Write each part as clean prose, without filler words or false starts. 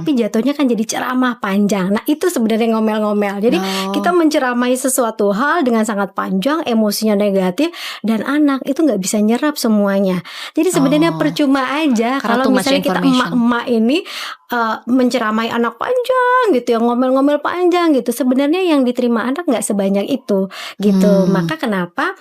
tapi jatuhnya kan jadi ceramah panjang. Nah itu sebenarnya ngomel-ngomel. Jadi kita menceramai sesuatu hal dengan sangat panjang, emosinya negatif, dan anak itu nggak bisa nyerap semuanya. Jadi sebenarnya percuma aja kalau misalnya kita emak-emak ini menceramai anak panjang gitu ya, ngomel-ngomel panjang gitu. Sebenarnya yang diterima anak nggak sebanyak itu gitu. Maka kenapa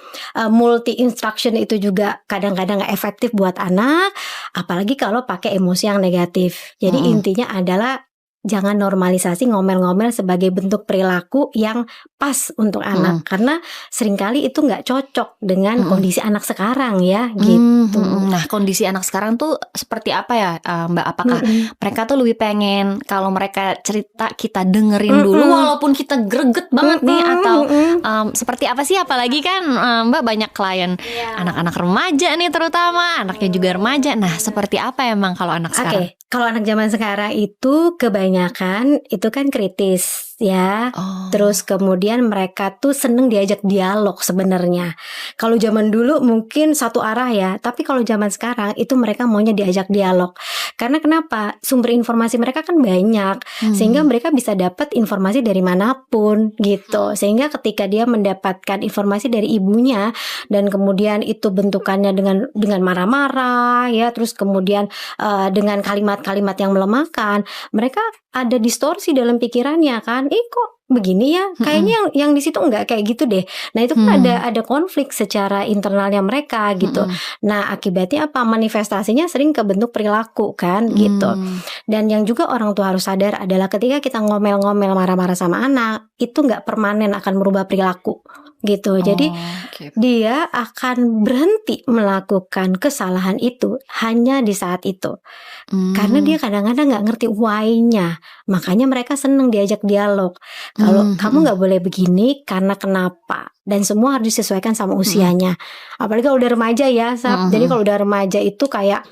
multi instruction itu juga kadang-kadang nggak efektif buat anak, apalagi kalau pakai emosi yang negatif. Jadi intinya adalah jangan normalisasi ngomel-ngomel sebagai bentuk perilaku yang pas untuk anak, karena seringkali itu nggak cocok dengan kondisi anak sekarang ya gitu. Nah kondisi anak sekarang tuh seperti apa ya Mbak? Apakah mereka tuh lebih pengen kalau mereka cerita kita dengerin dulu walaupun kita greget banget nih, atau seperti apa sih? Apalagi kan Mbak banyak klien anak-anak remaja nih, terutama anaknya juga remaja. Nah seperti apa emang kalau anak sekarang? Kalau anak zaman sekarang itu kebanyakan itu kan kritis ya. Terus kemudian mereka tuh seneng diajak dialog sebenarnya. Kalau zaman dulu mungkin satu arah ya, tapi kalau zaman sekarang itu mereka maunya diajak dialog. Karena kenapa? Sumber informasi mereka kan banyak, sehingga mereka bisa dapat informasi dari manapun gitu. Sehingga ketika dia mendapatkan informasi dari ibunya dan kemudian itu bentukannya dengan marah-marah ya, terus kemudian dengan kalimat-kalimat yang melemahkan, mereka ada distorsi dalam pikirannya kan. Kok begini ya? Kayaknya yang di situ enggak kayak gitu deh. Nah, itu kan ada konflik secara internalnya mereka gitu. Nah, akibatnya apa? Manifestasinya sering ke bentuk perilaku kan gitu. Dan yang juga orang tua harus sadar adalah ketika kita ngomel-ngomel marah-marah sama anak, itu enggak permanen akan merubah perilaku gitu. Jadi dia akan berhenti melakukan kesalahan itu hanya di saat itu. Karena dia kadang-kadang gak ngerti why-nya. Makanya mereka seneng diajak dialog. Kalau kamu gak boleh begini karena kenapa? Dan semua harus disesuaikan sama usianya. Apalagi kalau udah remaja ya, Sab. Jadi kalau udah remaja itu kayak